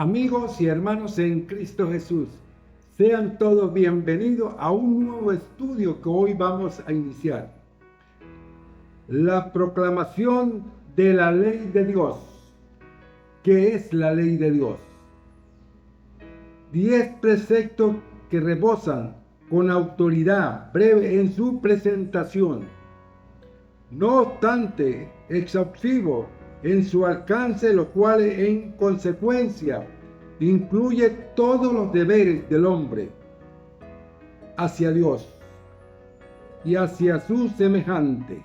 Amigos y hermanos en Cristo Jesús, sean todos bienvenidos a un nuevo estudio que hoy vamos a iniciar. La proclamación de la ley de Dios. ¿Qué es la ley de Dios? 10 preceptos que rebosan con autoridad breve en su presentación. No obstante, exhaustivo en su alcance, lo cual en consecuencia incluye todos los deberes del hombre hacia Dios y hacia su semejante.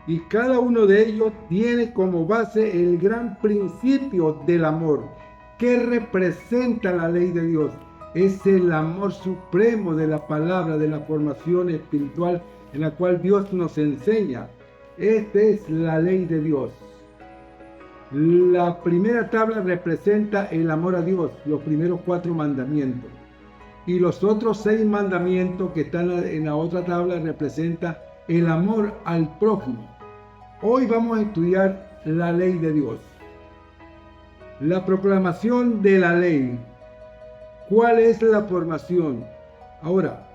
Y cada uno de ellos tiene como base el gran principio del amor. ¿Qué representa la ley de Dios? Es el amor supremo de la palabra, de la formación espiritual en la cual Dios nos enseña. Esta es la ley de Dios. La primera tabla representa el amor a Dios, los primeros 4 mandamientos. Y los otros 6 mandamientos que están en la otra tabla representan el amor al prójimo. Hoy vamos a estudiar la ley de Dios. La proclamación de la ley. ¿Cuál es la formación? Ahora,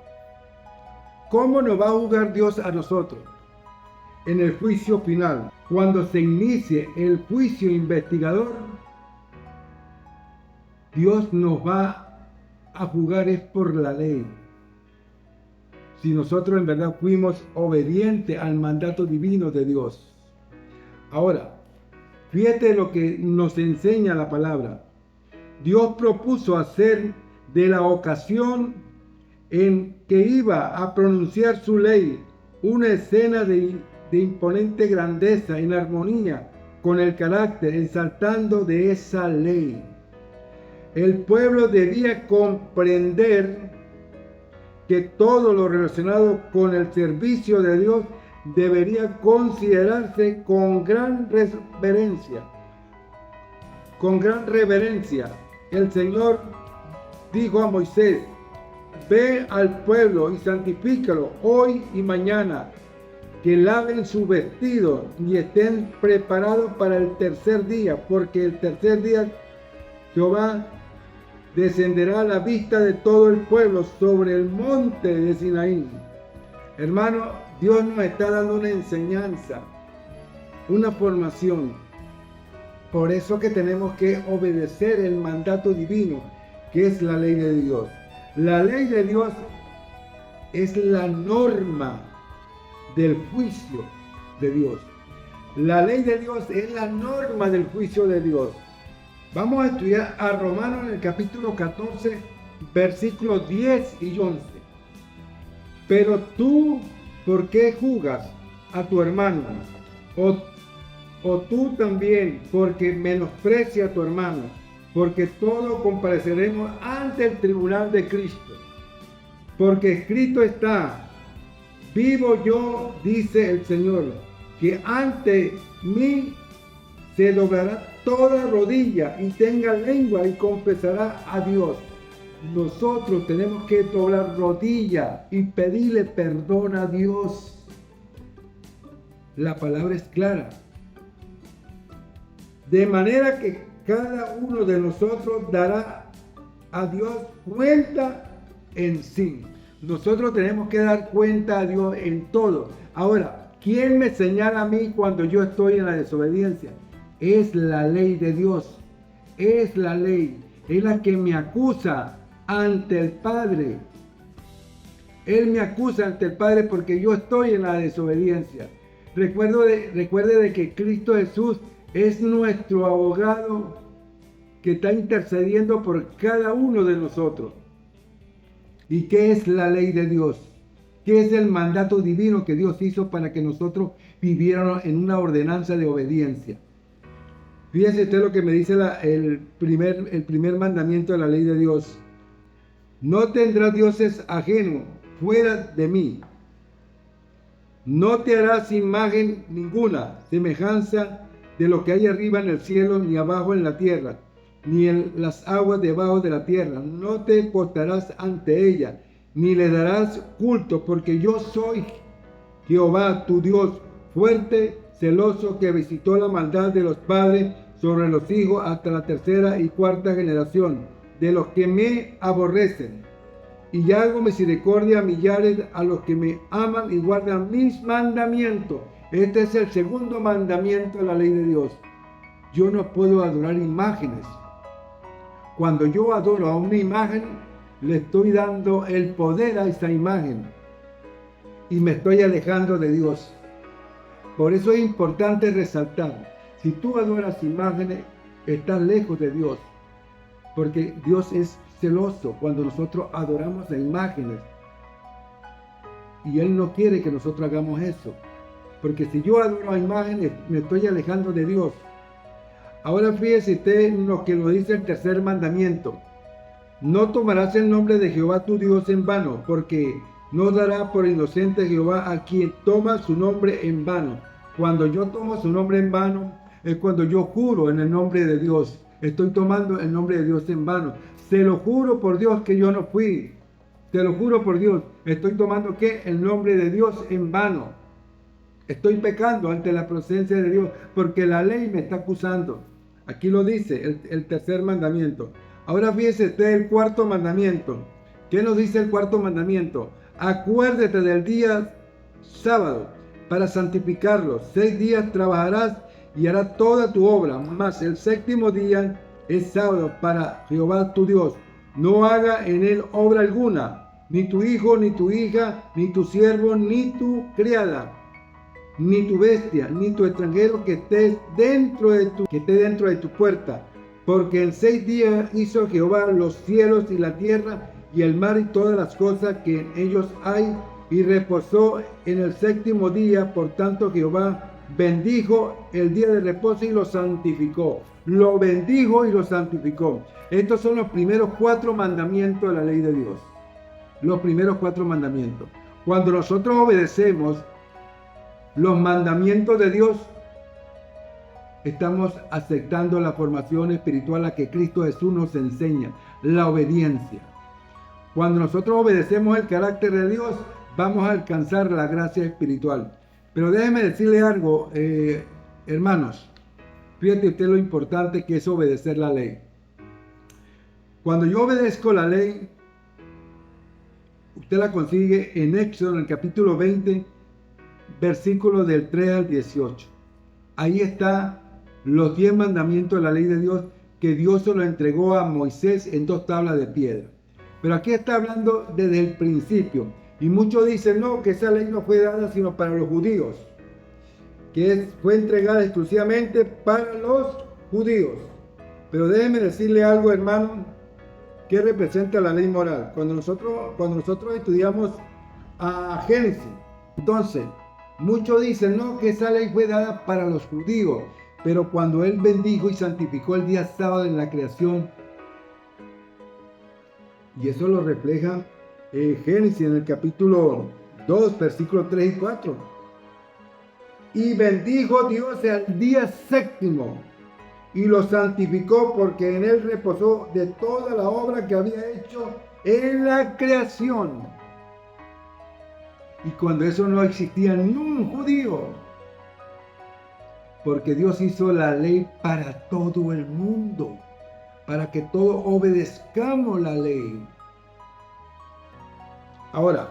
¿cómo nos va a juzgar Dios a nosotros? En el juicio final, cuando se inicie el juicio investigador, Dios nos va a juzgar es por la ley. Si nosotros en verdad fuimos obedientes al mandato divino de Dios. Ahora, fíjate lo que nos enseña la palabra. Dios propuso hacer de la ocasión en que iba a pronunciar su ley una escena de imponente grandeza en armonía con el carácter exaltando de esa ley. El pueblo debía comprender que todo lo relacionado con el servicio de Dios debería considerarse con gran reverencia. Con gran reverencia. El Señor dijo a Moisés: ve al pueblo y santifícalo hoy y mañana, que laven su vestido y estén preparados para el tercer día, porque el tercer día Jehová descenderá a la vista de todo el pueblo sobre el monte de Sinaí. Hermano, Dios nos está dando una enseñanza, una formación. Por eso que tenemos que obedecer el mandato divino, que es la ley de Dios. La ley de Dios es la norma del juicio de Dios. La ley de Dios es la norma del juicio de Dios. Vamos a estudiar a Romanos en el capítulo 14, versículos 10 y 11. Pero tú, ¿por qué juzgas a tu hermano? O tú también, porque menosprecia a tu hermano, porque todos compareceremos ante el tribunal de Cristo. Porque escrito está: vivo yo, dice el Señor, que ante mí se doblará toda rodilla y tenga lengua y confesará a Dios. Nosotros tenemos que doblar rodilla y pedirle perdón a Dios. La palabra es clara. De manera que cada uno de nosotros dará a Dios cuenta en sí. Nosotros tenemos que dar cuenta a Dios en todo. Ahora, ¿quién me señala a mí cuando yo estoy en la desobediencia? Es la ley de Dios. Es la ley. Es la que me acusa ante el Padre. Él me acusa ante el Padre porque yo estoy en la desobediencia. Recuerde de que Cristo Jesús es nuestro abogado que está intercediendo por cada uno de nosotros. ¿Y qué es la ley de Dios? ¿Qué es el mandato divino que Dios hizo para que nosotros viviéramos en una ordenanza de obediencia? Fíjense usted lo que me dice el primer mandamiento de la ley de Dios. No tendrás dioses ajenos fuera de mí. No te harás imagen ninguna, semejanza de lo que hay arriba en el cielo, ni abajo en la tierra, ni en las aguas debajo de la tierra. No te postrarás ante ella, ni le darás culto, porque yo soy Jehová tu Dios, fuerte, celoso, que visitó la maldad de los padres sobre los hijos hasta la tercera y cuarta generación de los que me aborrecen. Y hago misericordia a millares a los que me aman y guardan mis mandamientos. Este es el segundo mandamiento de la ley de Dios. Yo no puedo adorar imágenes. Cuando yo adoro a una imagen, le estoy dando el poder a esa imagen y me estoy alejando de Dios. Por eso es importante resaltar, si tú adoras imágenes, estás lejos de Dios, porque Dios es celoso cuando nosotros adoramos a imágenes y Él no quiere que nosotros hagamos eso, porque si yo adoro a imágenes, me estoy alejando de Dios. Ahora fíjese usted lo que nos dice el tercer mandamiento: no tomarás el nombre de Jehová tu Dios en vano, porque no dará por inocente Jehová a quien toma su nombre en vano. Cuando yo tomo su nombre en vano, es cuando yo juro en el nombre de Dios. Estoy tomando el nombre de Dios en vano. Se lo juro por Dios que yo no fui. Te lo juro por Dios. Estoy tomando ¿qué? El nombre de Dios en vano. Estoy pecando ante la presencia de Dios porque la ley me está acusando. Aquí lo dice el tercer mandamiento. Ahora fíjese usted el cuarto mandamiento. ¿Qué nos dice el cuarto mandamiento? Acuérdate del día sábado para santificarlo. 6 días trabajarás y harás toda tu obra, mas el séptimo día es sábado para Jehová tu Dios. No haga en él obra alguna, ni tu hijo, ni tu hija, ni tu siervo, ni tu criada, ni tu bestia, ni tu extranjero que esté dentro de tu puerta. Porque en 6 días hizo Jehová los cielos y la tierra y el mar y todas las cosas que en ellos hay, y reposó en el séptimo día. Por tanto Jehová bendijo el día de reposo y lo santificó. Lo bendijo y lo santificó. Estos son los primeros 4 mandamientos de la ley de Dios. Los primeros 4 mandamientos. Cuando nosotros obedecemos los mandamientos de Dios, estamos aceptando la formación espiritual a que Cristo Jesús nos enseña, la obediencia. Cuando nosotros obedecemos el carácter de Dios, vamos a alcanzar la gracia espiritual. Pero déjeme decirle algo, hermanos. Fíjate usted lo importante que es obedecer la ley. Cuando yo obedezco la ley, usted la consigue en Éxodo, en el capítulo 20, versículos del 3 al 18. Ahí está los 10 mandamientos de la ley de Dios que Dios se lo entregó a Moisés en 2 tablas de piedra. Pero aquí está hablando desde el principio. Y muchos dicen, no, que esa ley no fue dada sino para los judíos. Fue entregada exclusivamente para los judíos. Pero déjenme decirle algo, hermano, que representa la ley moral. Cuando nosotros estudiamos a Génesis, entonces, muchos dicen, no, que esa ley fue dada para los judíos. Pero cuando Él bendijo y santificó el día sábado en la creación, y eso lo refleja Génesis en el capítulo 2, versículos 3 y 4. Y bendijo Dios el día séptimo y lo santificó, porque en él reposó de toda la obra que había hecho en la creación. Y cuando eso no existía ni un judío, porque Dios hizo la ley para todo el mundo, para que todos obedezcamos la ley. Ahora,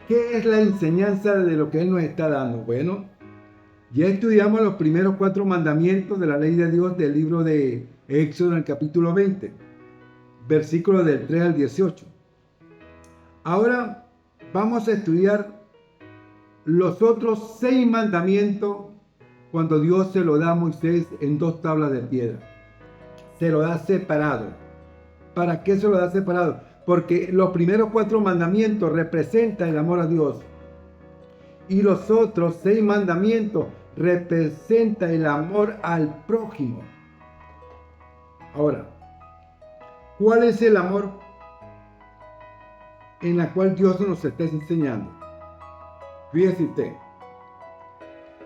¿qué es la enseñanza de lo que Él nos está dando? Bueno, ya estudiamos los primeros 4 mandamientos de la ley de Dios del libro de Éxodo en el capítulo 20, versículos del 3 al 18. Ahora vamos a estudiar los otros 6 mandamientos cuando Dios se lo da a Moisés en 2 tablas de piedra. Se lo da separado. ¿Para qué se lo da separado? Porque los primeros 4 mandamientos representan el amor a Dios. Y los otros 6 mandamientos representan el amor al prójimo. Ahora, ¿cuál es el amor en la cual Dios nos está enseñando? Fíjese usted.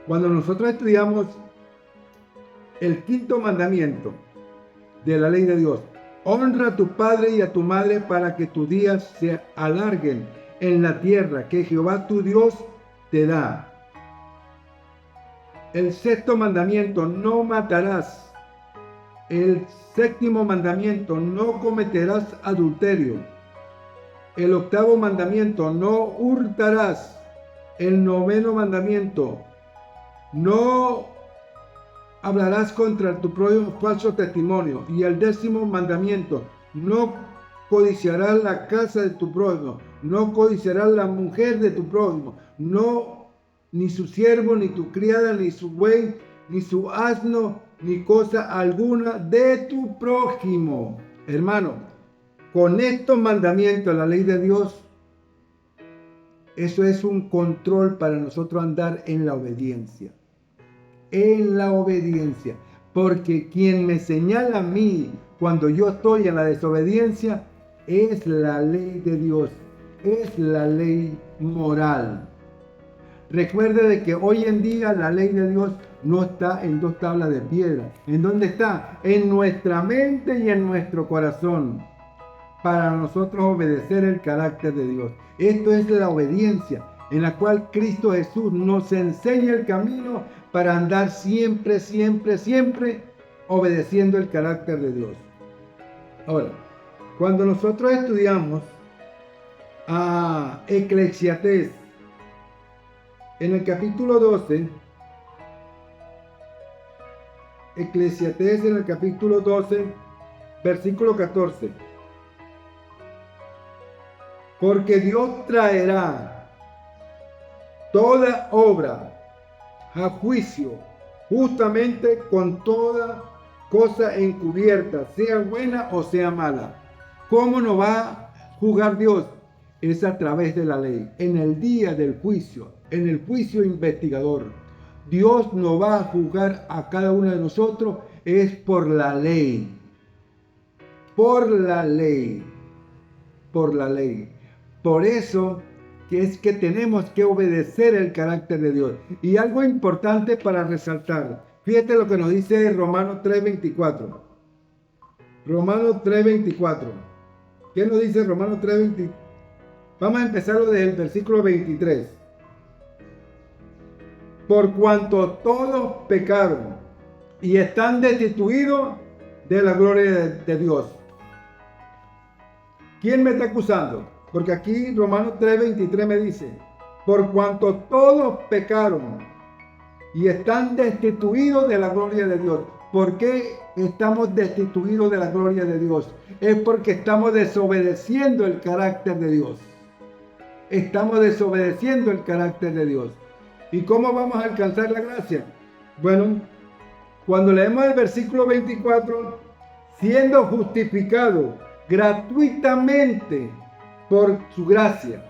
Cuando nosotros estudiamos el 5.º mandamiento de la ley de Dios, honra a tu padre y a tu madre para que tus días se alarguen en la tierra que Jehová tu Dios te da. El sexto mandamiento, no matarás. El séptimo mandamiento, no cometerás adulterio. El octavo mandamiento, no hurtarás. El noveno mandamiento, no hablarás contra tu prójimo falso testimonio. Y el décimo mandamiento, no codiciarás la casa de tu prójimo, no codiciarás la mujer de tu prójimo, no, ni su siervo, ni tu criada, ni su buey, ni su asno, ni cosa alguna de tu prójimo. Hermano, con estos mandamientos, la ley de Dios, eso es un control para nosotros andar en la obediencia. En la obediencia. Porque quien me señala a mí cuando yo estoy en la desobediencia es la ley de Dios. Es la ley moral. Recuerde de que hoy en día la ley de Dios no está en dos tablas de piedra. ¿En dónde está? En nuestra mente y en nuestro corazón. Para nosotros obedecer el carácter de Dios. Esto es la obediencia en la cual Cristo Jesús nos enseña el camino para andar siempre, siempre, siempre obedeciendo el carácter de Dios. Ahora, cuando nosotros estudiamos a Eclesiastés en el capítulo 12, Eclesiastés en el capítulo 12, versículo 14. Porque Dios traerá toda obra a juicio, justamente con toda cosa encubierta, sea buena o sea mala. ¿Cómo nos va a juzgar Dios? Es a través de la ley, en el día del juicio, en el juicio investigador. Dios nos va a juzgar a cada uno de nosotros, es por la ley. Por la ley. Por la ley. Por eso que es que tenemos que obedecer el carácter de Dios. Y algo importante para resaltar. Fíjate lo que nos dice Romanos 3:24. Romanos 3:24. ¿Qué nos dice Romanos 3:24? Vamos a empezarlo desde el versículo 23. Por cuanto todos pecaron y están destituidos de la gloria de Dios. ¿Quién me está acusando? Porque aquí Romanos 3:23 me dice, por cuanto todos pecaron y están destituidos de la gloria de Dios. ¿Por qué estamos destituidos de la gloria de Dios? Es porque estamos desobedeciendo el carácter de Dios. Estamos desobedeciendo el carácter de Dios. ¿Y cómo vamos a alcanzar la gracia? Bueno, cuando leemos el versículo 24, siendo justificado gratuitamente por su gracia,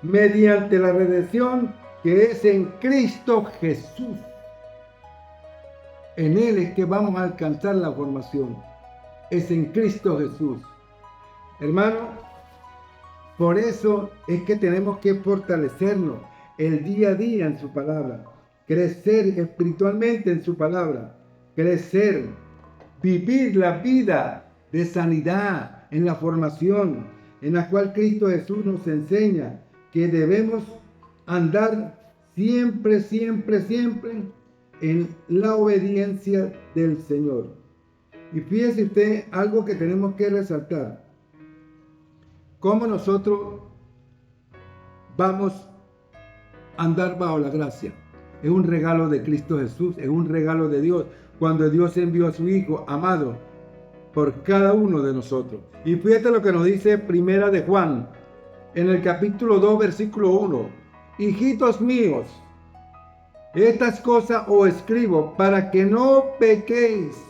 mediante la redención que es en Cristo Jesús. En Él es que vamos a alcanzar la formación. Es en Cristo Jesús. Hermano, por eso es que tenemos que fortalecernos el día a día en su palabra. Crecer espiritualmente en su palabra. Crecer, vivir la vida de sanidad en la formación, en la cual Cristo Jesús nos enseña que debemos andar siempre, siempre, siempre en la obediencia del Señor. Y fíjese usted algo que tenemos que resaltar. Cómo nosotros vamos a andar bajo la gracia. Es un regalo de Cristo Jesús, es un regalo de Dios. Cuando Dios envió a su Hijo amado por cada uno de nosotros. Y fíjate lo que nos dice Primera de Juan, en el capítulo 2, versículo 1. Hijitos míos, estas cosas os escribo para que no pequéis.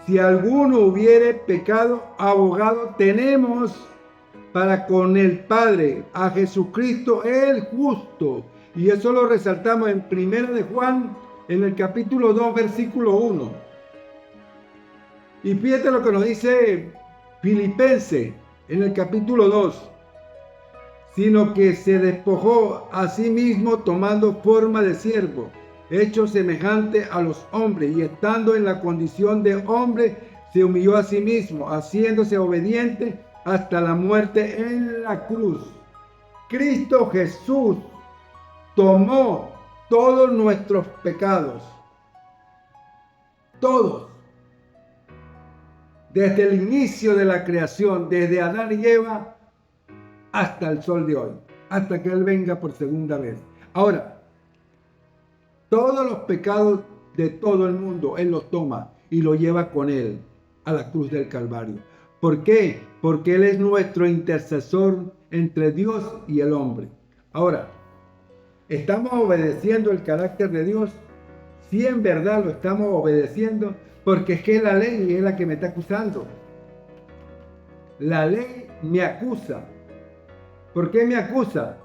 Si alguno hubiere pecado, abogado tenemos para con el Padre, a Jesucristo el justo. Y eso lo resaltamos en Primera de Juan, en el capítulo 2, versículo 1. Y fíjate lo que nos dice Filipenses en el capítulo 2. Sino que se despojó a sí mismo tomando forma de siervo, hecho semejante a los hombres, y estando en la condición de hombre, se humilló a sí mismo, haciéndose obediente hasta la muerte en la cruz. Cristo Jesús tomó todos nuestros pecados, todos, desde el inicio de la creación, desde Adán y Eva hasta el sol de hoy, hasta que Él venga por segunda vez. Ahora, todos los pecados de todo el mundo, Él los toma y los lleva con Él a la cruz del Calvario. ¿Por qué? Porque Él es nuestro intercesor entre Dios y el hombre. Ahora, ¿estamos obedeciendo el carácter de Dios? Sí, en verdad lo estamos obedeciendo, porque es que la ley es la que me está acusando. La ley me acusa. ¿Por qué me acusa?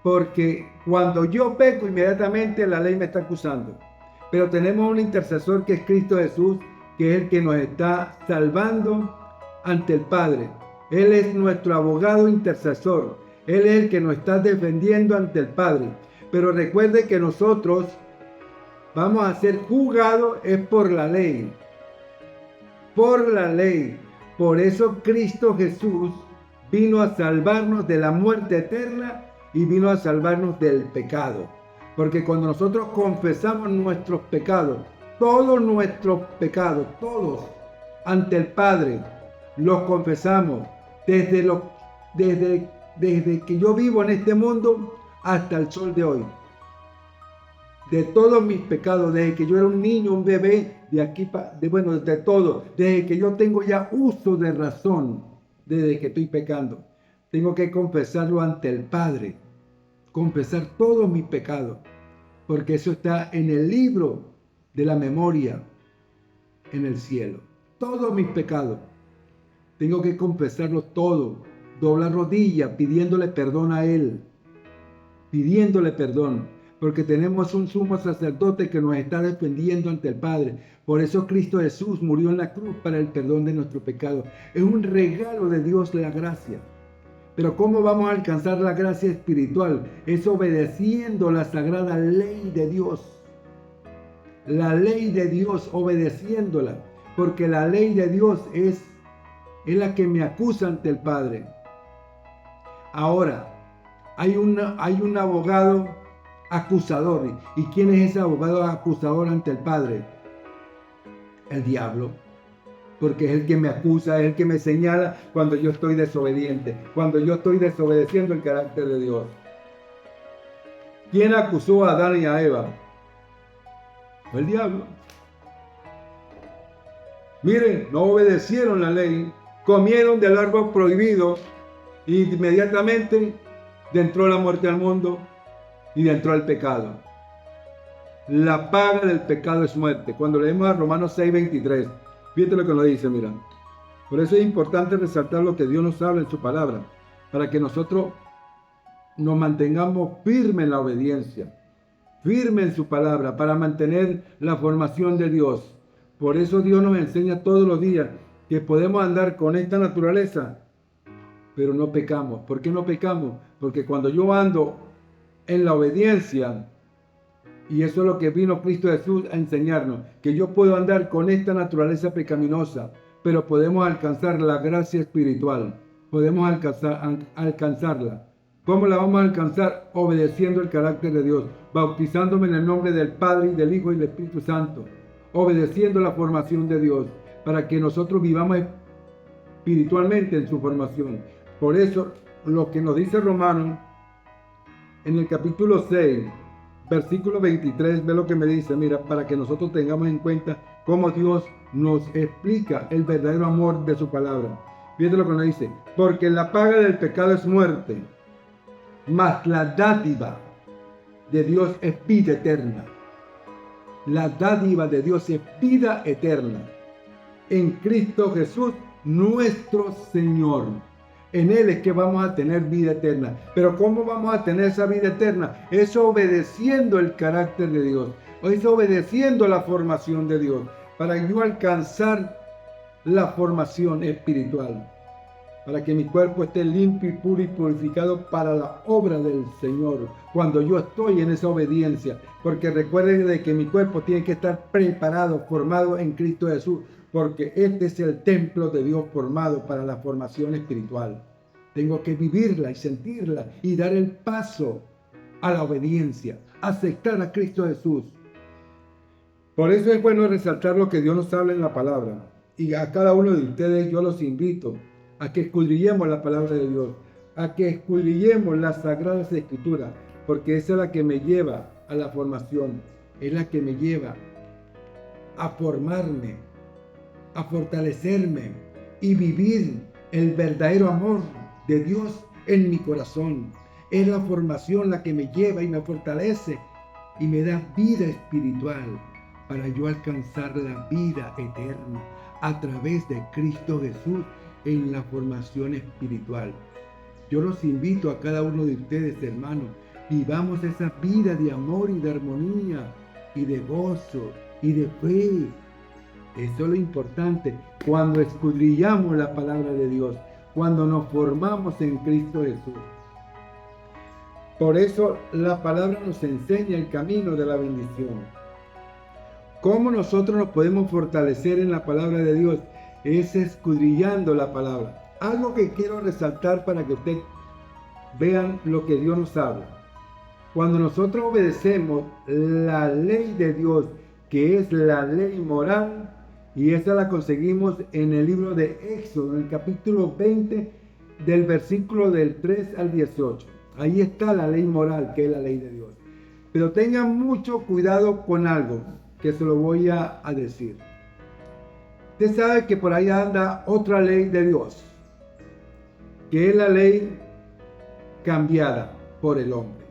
Porque cuando yo peco, inmediatamente la ley me está acusando. Pero tenemos un intercesor que es Cristo Jesús, que es el que nos está salvando ante el Padre. Él es nuestro abogado intercesor. Él es el que nos está defendiendo ante el Padre. Pero recuerde que nosotros vamos a ser juzgados es por la ley. Por la ley. Por eso Cristo Jesús vino a salvarnos de la muerte eterna y vino a salvarnos del pecado. Porque cuando nosotros confesamos nuestros pecados, todos nuestros pecados, todos, ante el Padre, los confesamos desde que yo vivo en este mundo hasta el sol de hoy. De todos mis pecados, desde que yo era un niño, un bebé, de todo, desde que yo tengo ya uso de razón, desde que estoy pecando, tengo que confesarlo ante el Padre, confesar todos mis pecados, porque eso está en el libro de la memoria en el cielo. Todos mis pecados, tengo que confesarlos todos, doblar rodillas, pidiéndole perdón a Él, pidiéndole perdón. Porque tenemos un sumo sacerdote que nos está defendiendo ante el Padre. Por eso Cristo Jesús murió en la cruz para el perdón de nuestro pecado. Es un regalo de Dios la gracia. Pero ¿cómo vamos a alcanzar la gracia espiritual? Es obedeciendo la sagrada ley de Dios. La ley de Dios, obedeciéndola. Porque la ley de Dios es la que me acusa ante el Padre. Ahora, hay un abogado acusador. ¿Y quién es ese abogado acusador ante el Padre? El diablo. Porque es el que me acusa, es el que me señala cuando yo estoy desobediente, cuando yo estoy desobedeciendo el carácter de Dios. ¿Quién acusó a Adán y a Eva? El diablo. Miren, no obedecieron la ley, comieron del árbol prohibido y inmediatamente entró la muerte al mundo y entró el pecado. La paga del pecado es muerte. Cuando leemos a Romanos 6:23, fíjate lo que nos dice, mira. Por eso es importante resaltar lo que Dios nos habla en su palabra, para que nosotros nos mantengamos firmes en la obediencia, firmes en su palabra, para mantener la formación de Dios. Por eso Dios nos enseña todos los días que podemos andar con esta naturaleza, pero no pecamos. ¿Por qué no pecamos? Porque cuando yo ando en la obediencia, y eso es lo que vino Cristo Jesús a enseñarnos, que yo puedo andar con esta naturaleza pecaminosa, pero podemos alcanzar la gracia espiritual, podemos alcanzarla. ¿Cómo la vamos a alcanzar? Obedeciendo el carácter de Dios, bautizándome en el nombre del Padre, y del Hijo y del Espíritu Santo, obedeciendo la formación de Dios, para que nosotros vivamos espiritualmente en su formación. Por eso, lo que nos dice Romanos, en el capítulo 6, versículo 23, ve lo que me dice, mira, para que nosotros tengamos en cuenta cómo Dios nos explica el verdadero amor de su palabra. Fíjate lo que nos dice, porque la paga del pecado es muerte, mas la dádiva de Dios es vida eterna. La dádiva de Dios es vida eterna en Cristo Jesús, nuestro Señor. En Él es que vamos a tener vida eterna. Pero ¿cómo vamos a tener esa vida eterna? Es obedeciendo el carácter de Dios. Es obedeciendo la formación de Dios. Para yo alcanzar la formación espiritual. Para que mi cuerpo esté limpio y puro y purificado para la obra del Señor. Cuando yo estoy en esa obediencia. Porque recuerden de que mi cuerpo tiene que estar preparado, formado en Cristo Jesús. Porque este es el templo de Dios formado para la formación espiritual. Tengo que vivirla y sentirla y dar el paso a la obediencia, aceptar a Cristo Jesús. Por eso es bueno resaltar lo que Dios nos habla en la palabra. Y a cada uno de ustedes yo los invito a que escudriñemos la palabra de Dios, a que escudriñemos las Sagradas Escrituras, porque esa es la que me lleva a la formación, es la que me lleva a formarme, a fortalecerme y vivir el verdadero amor de Dios en mi corazón. Es la formación la que me lleva y me fortalece y me da vida espiritual para yo alcanzar la vida eterna a través de Cristo Jesús en la formación espiritual. Yo los invito a cada uno de ustedes, hermanos, vivamos esa vida de amor y de armonía y de gozo y de fe. Eso es lo importante cuando escudriñamos la palabra de Dios, cuando nos formamos en Cristo Jesús. Por eso la palabra nos enseña el camino de la bendición. ¿Cómo nosotros nos podemos fortalecer en la palabra de Dios? Es escudriñando la palabra. Algo que quiero resaltar para que ustedes vean lo que Dios nos habla. Cuando nosotros obedecemos la ley de Dios, que es la ley moral, y esa la conseguimos en el libro de Éxodo, en el capítulo 20, del versículo del 3 al 18. Ahí está la ley moral, que es la ley de Dios. Pero tengan mucho cuidado con algo, que se lo voy a decir. Usted sabe que por ahí anda otra ley de Dios, que es la ley cambiada por el hombre.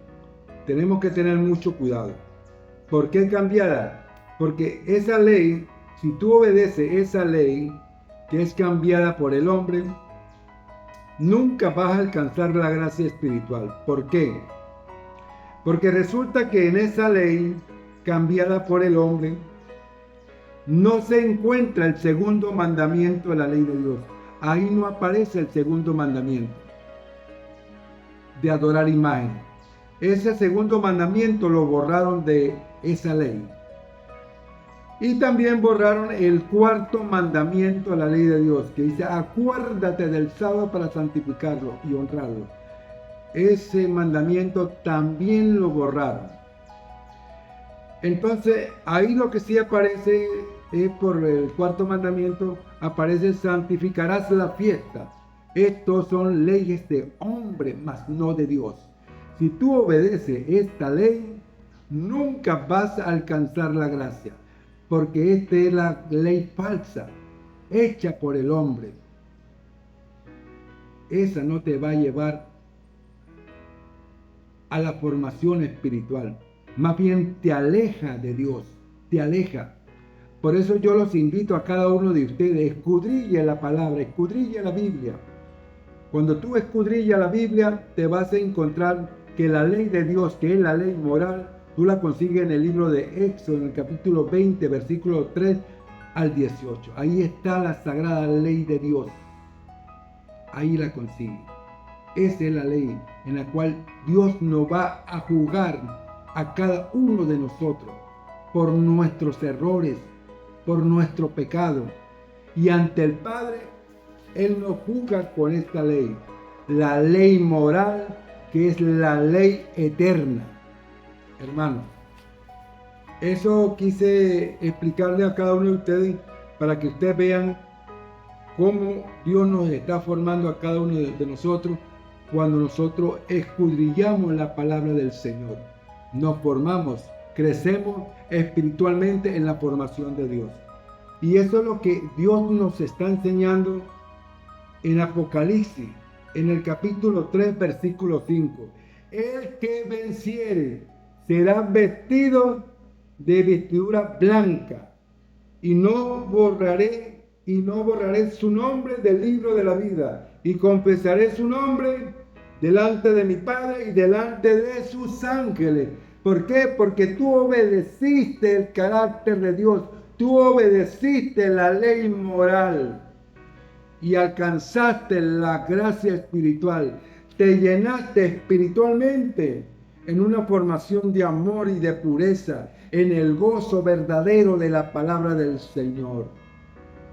Tenemos que tener mucho cuidado. ¿Por qué cambiada? Porque esa ley, si tú obedeces esa ley que es cambiada por el hombre, nunca vas a alcanzar la gracia espiritual. ¿Por qué? Porque resulta que en esa ley cambiada por el hombre no se encuentra el segundo mandamiento de la ley de Dios. Ahí no aparece el segundo mandamiento de adorar imagen. Ese segundo mandamiento lo borraron de esa ley. Y también borraron el cuarto mandamiento de la ley de Dios, que dice: acuérdate del sábado para santificarlo y honrarlo. Ese mandamiento también lo borraron. Entonces, ahí lo que sí aparece es por el cuarto mandamiento, aparece: santificarás la fiesta. Estos son leyes de hombre, mas no de Dios. Si tú obedeces esta ley, nunca vas a alcanzar la gracia, porque esta es la ley falsa, hecha por el hombre. Esa no te va a llevar a la formación espiritual. Más bien te aleja de Dios, te aleja. Por eso yo los invito a cada uno de ustedes: escudriñe la palabra, escudriñe la Biblia. Cuando tú escudrillas la Biblia, te vas a encontrar que la ley de Dios, que es la ley moral, tú la consigues en el libro de Éxodo, en el capítulo 20, versículo 3 al 18. Ahí está la sagrada ley de Dios. Ahí la consigue. Esa es la ley en la cual Dios nos va a juzgar a cada uno de nosotros por nuestros errores, por nuestro pecado. Y ante el Padre, Él nos juzga con esta ley, la ley moral, que es la ley eterna. Hermano, eso quise explicarle a cada uno de ustedes para que ustedes vean cómo Dios nos está formando a cada uno de nosotros cuando nosotros escudriñamos la palabra del Señor. Nos formamos, crecemos espiritualmente en la formación de Dios. Y eso es lo que Dios nos está enseñando en Apocalipsis, en el capítulo 3, versículo 5. El que venciere será vestido de vestidura blanca, y no borraré su nombre del libro de la vida, y confesaré su nombre delante de mi Padre y delante de sus ángeles. ¿Por qué? Porque tú obedeciste el carácter de Dios, tú obedeciste la ley moral y alcanzaste la gracia espiritual. Te llenaste espiritualmente en una formación de amor y de pureza, en el gozo verdadero de la palabra del Señor.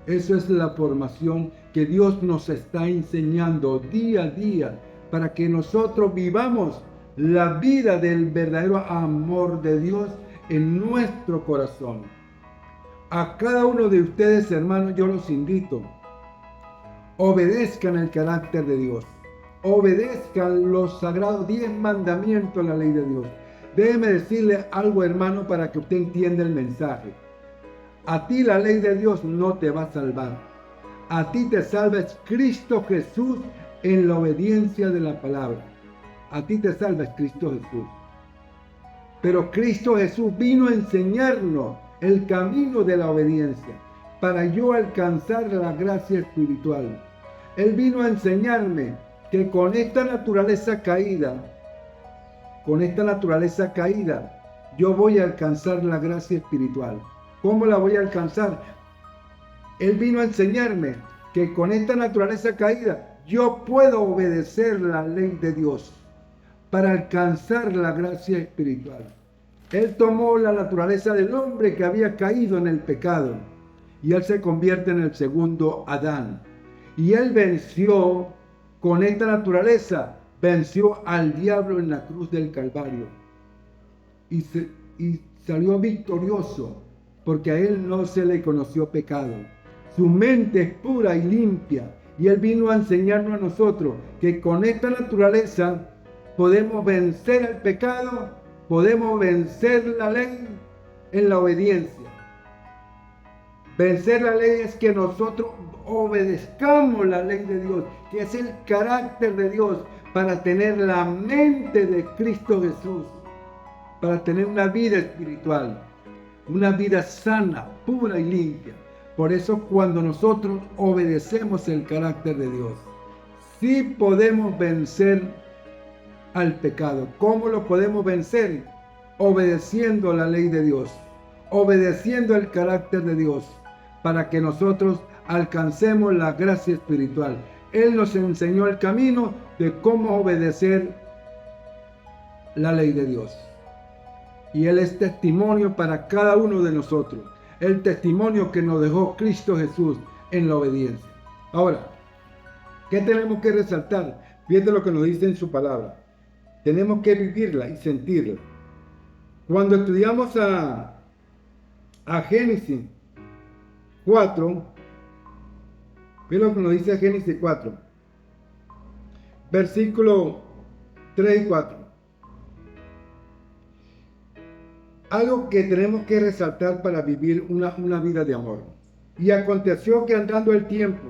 Eso es la formación que Dios nos está enseñando día a día para que nosotros vivamos la vida del verdadero amor de Dios en nuestro corazón. A cada uno de ustedes, hermanos, yo los invito, obedezcan el carácter de Dios, obedezcan los sagrados 10 mandamientos de la ley de Dios. Déjeme decirle algo, hermano, para que usted entienda el mensaje. A ti la ley de Dios no te va a salvar. A ti te salva es Cristo Jesús en la obediencia de la palabra. A ti te salva es Cristo Jesús. Pero Cristo Jesús vino a enseñarnos el camino de la obediencia para yo alcanzar la gracia espiritual. Él vino a enseñarme que con esta naturaleza caída, yo voy a alcanzar la gracia espiritual. ¿Cómo la voy a alcanzar? Él vino a enseñarme que con esta naturaleza caída yo puedo obedecer la ley de Dios para alcanzar la gracia espiritual. Él tomó la naturaleza del hombre que había caído en el pecado y él se convierte en el segundo Adán. Y él venció con esta naturaleza, venció al diablo en la cruz del Calvario y salió victorioso porque a él no se le conoció pecado. Su mente es pura y limpia y él vino a enseñarnos a nosotros que con esta naturaleza podemos vencer el pecado, podemos vencer la ley en la obediencia. Vencer la ley es que nosotros obedezcamos la ley de Dios, que es el carácter de Dios, para tener la mente de Cristo Jesús, para tener una vida espiritual, una vida sana, pura y limpia. Por eso cuando nosotros obedecemos el carácter de Dios, sí podemos vencer al pecado. ¿Cómo lo podemos vencer? Obedeciendo la ley de Dios, obedeciendo el carácter de Dios, para que nosotros alcancemos la gracia espiritual. Él nos enseñó el camino de cómo obedecer la ley de Dios. Y Él es testimonio para cada uno de nosotros. El testimonio que nos dejó Cristo Jesús en la obediencia. Ahora, ¿qué tenemos que resaltar? Fíjate lo que nos dice en su palabra. Tenemos que vivirla y sentirla. Cuando estudiamos a Génesis 4, ve lo que nos dice Génesis 4, versículo 3 y 4. Algo que tenemos que resaltar para vivir una vida de amor. Y aconteció que andando el tiempo,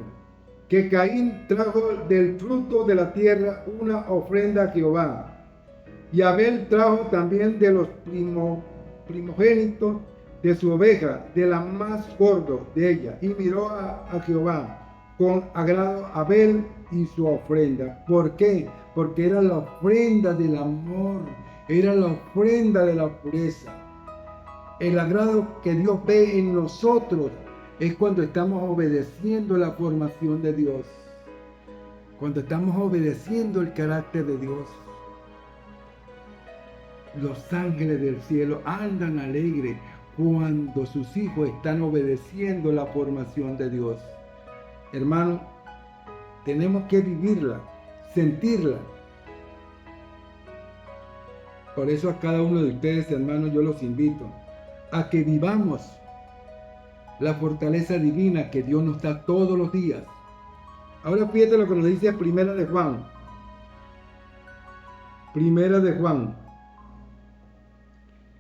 que Caín trajo del fruto de la tierra una ofrenda a Jehová, y Abel trajo también de los primogénitos de su oveja, de la más gordo de ella, y miró a Jehová con agrado Abel y su ofrenda. ¿Por qué? Porque era la ofrenda del amor, era la ofrenda de la pureza. El agrado que Dios ve en nosotros es cuando estamos obedeciendo la formación de Dios, cuando estamos obedeciendo el carácter de Dios. Los ángeles del cielo andan alegres cuando sus hijos están obedeciendo la formación de Dios. Hermano, tenemos que vivirla, sentirla. Por eso a cada uno de ustedes, hermanos, yo los invito a que vivamos la fortaleza divina que Dios nos da todos los días. Ahora fíjate lo que nos dice Primera de Juan. Primera de Juan.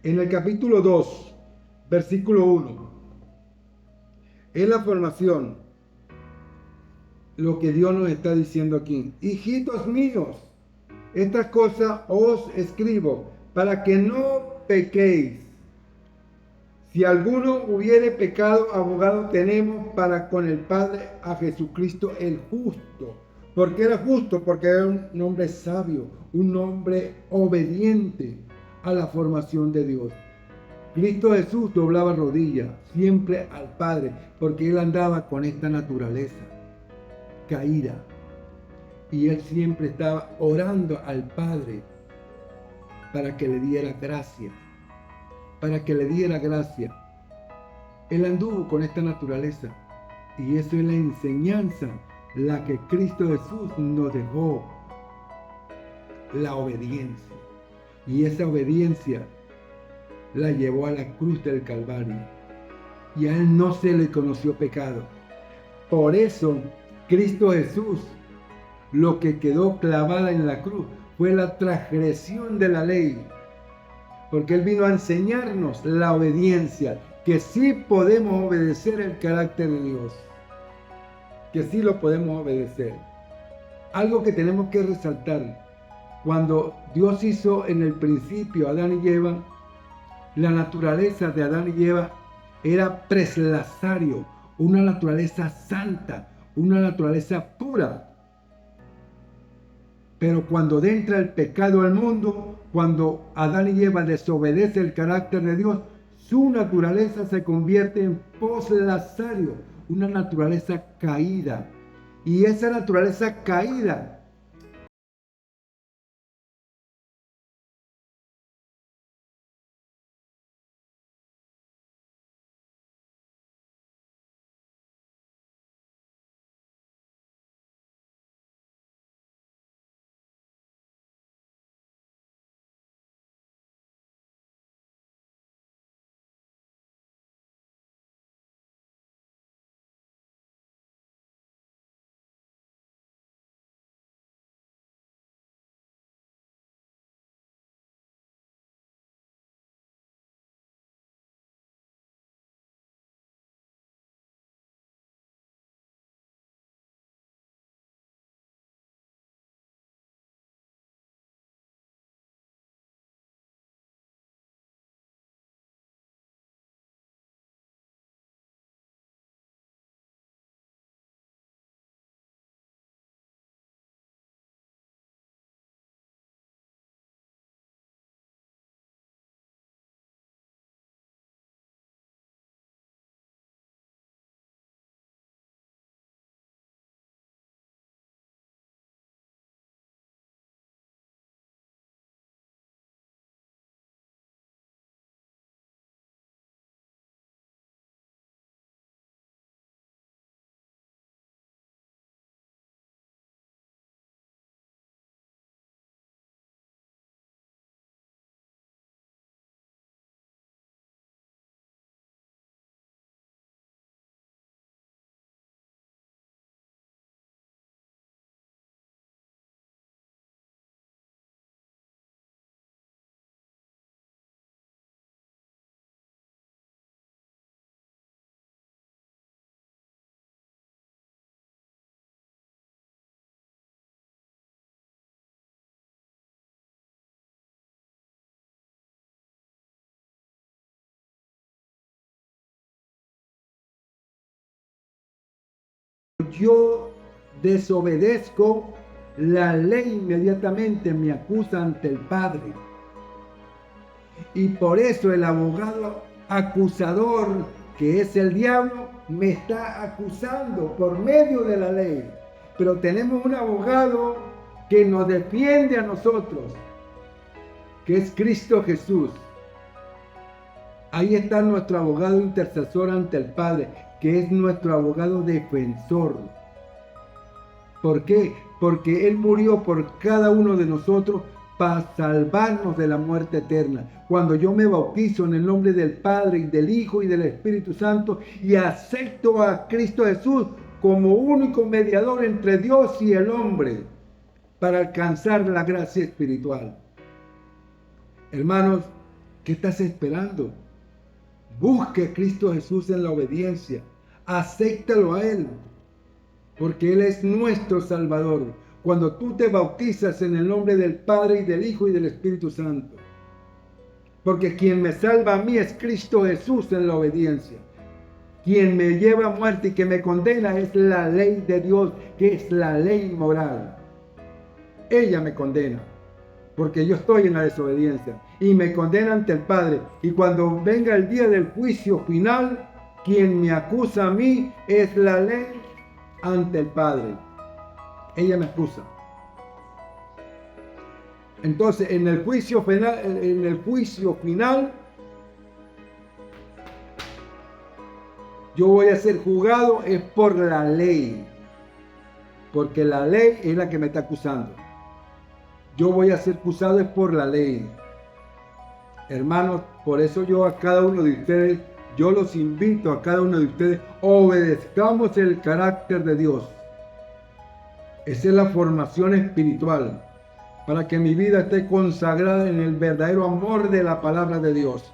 En el capítulo 2, versículo 1. Es la formación. Lo que Dios nos está diciendo aquí. Hijitos míos, estas cosas os escribo para que no pequéis. Si alguno hubiere pecado, abogado tenemos para con el Padre a Jesucristo el justo. ¿Por qué era justo? Porque era un hombre sabio, un hombre obediente a la formación de Dios. Cristo Jesús doblaba rodillas siempre al Padre, porque Él andaba con esta naturaleza caída. Y Él siempre estaba orando al Padre para que le diera gracia. Para que le diera gracia. Él anduvo con esta naturaleza. Y eso es la enseñanza, la que Cristo Jesús nos dejó. La obediencia. Y esa obediencia la llevó a la cruz del Calvario. Y a él no se le conoció pecado. Por eso, Cristo Jesús, lo que quedó clavada en la cruz fue la transgresión de la ley. Porque él vino a enseñarnos la obediencia, que sí podemos obedecer el carácter de Dios. Que sí lo podemos obedecer. Algo que tenemos que resaltar. Cuando Dios hizo en el principio a Adán y Eva, la naturaleza de Adán y Eva era preslazario, una naturaleza santa, una naturaleza pura. Pero cuando entra el pecado al mundo, cuando Adán y Eva desobedece el carácter de Dios, su naturaleza se convierte en poslazario, una naturaleza caída. Y esa naturaleza caída yo desobedezco la ley, inmediatamente me acusa ante el Padre. Y por eso el abogado acusador, que es el diablo, me está acusando por medio de la ley. Pero tenemos un abogado que nos defiende a nosotros, que es Cristo Jesús. Ahí está nuestro abogado intercesor ante el Padre, que es nuestro abogado defensor. ¿Por qué? Porque Él murió por cada uno de nosotros para salvarnos de la muerte eterna. Cuando yo me bautizo en el nombre del Padre y del Hijo y del Espíritu Santo y acepto a Cristo Jesús como único mediador entre Dios y el hombre para alcanzar la gracia espiritual. Hermanos, ¿qué estás esperando? Busque a Cristo Jesús en la obediencia. Acéptalo a Él, porque Él es nuestro Salvador. Cuando tú te bautizas en el nombre del Padre y del Hijo y del Espíritu Santo. Porque quien me salva a mí es Cristo Jesús en la obediencia. Quien me lleva a muerte y que me condena es la ley de Dios, que es la ley moral. Ella me condena, porque yo estoy en la desobediencia y me condena ante el Padre. Y cuando venga el día del juicio final, quien me acusa a mí es la ley ante el Padre. Ella me acusa. Entonces, en el juicio final, yo voy a ser juzgado es por la ley, porque la ley es la que me está acusando. Yo voy a ser acusado es por la ley. Hermanos, por eso yo a cada uno de ustedes, yo los invito a cada uno de ustedes, obedezcamos el carácter de Dios. Esa es la formación espiritual, para que mi vida esté consagrada en el verdadero amor de la palabra de Dios.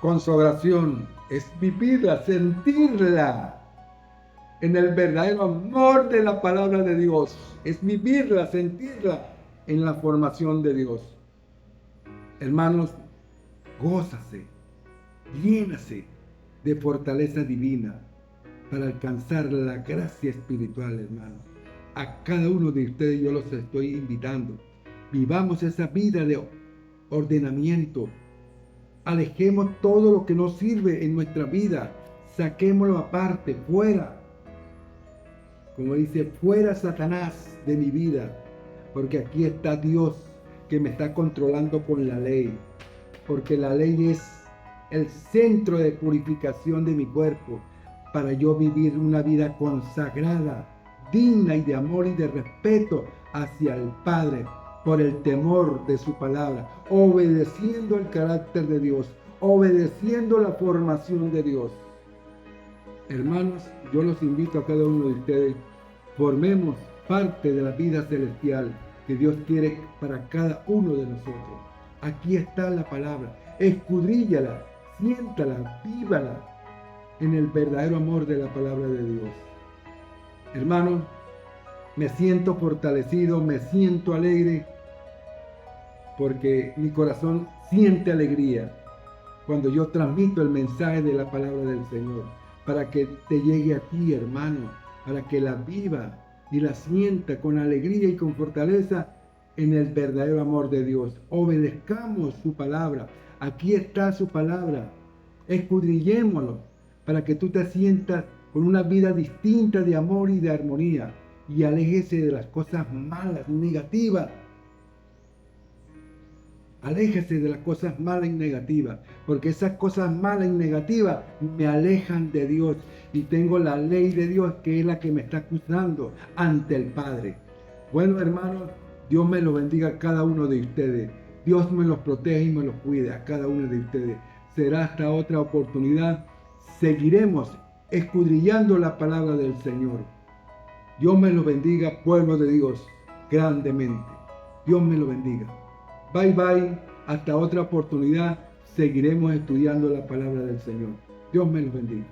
Consagración es vivirla, sentirla en el verdadero amor de la palabra de Dios. Es vivirla, sentirla en la formación de Dios. Hermanos, gózase, llénase de fortaleza divina para alcanzar la gracia espiritual, hermano. A cada uno de ustedes yo los estoy invitando. Vivamos esa vida de ordenamiento. Alejemos todo lo que no sirve en nuestra vida. Saquémoslo aparte, fuera. Como dice, fuera Satanás de mi vida. Porque aquí está Dios que me está controlando con la ley. Porque la ley es el centro de purificación de mi cuerpo para yo vivir una vida consagrada, digna y de amor y de respeto hacia el Padre, por el temor de su palabra, obedeciendo el carácter de Dios, obedeciendo la formación de Dios. Hermanos, yo los invito a cada uno de ustedes, formemos parte de la vida celestial que Dios quiere para cada uno de nosotros. Aquí está la palabra, escudríllala, siéntala, vívala en el verdadero amor de la palabra de Dios. Hermanos, me siento fortalecido, me siento alegre, porque mi corazón siente alegría cuando yo transmito el mensaje de la palabra del Señor, para que te llegue a ti, hermano, para que la viva y la sienta con alegría y con fortaleza en el verdadero amor de Dios. Obedezcamos su palabra. Aquí está su palabra. Escudrillémoslo para que tú te sientas con una vida distinta de amor y de armonía, y aléjese de las cosas malas, negativas. Aléjese de las cosas malas y negativas, porque esas cosas malas y negativas me alejan de Dios, y tengo la ley de Dios, que es la que me está acusando ante el Padre. Bueno, hermanos, Dios me los bendiga a cada uno de ustedes. Dios me los protege y me los cuide a cada uno de ustedes. Será hasta otra oportunidad. Seguiremos escudriñando la palabra del Señor. Dios me los bendiga, pueblo de Dios, grandemente. Dios me lo bendiga. Bye bye, hasta otra oportunidad seguiremos estudiando la palabra del Señor. Dios me los bendiga.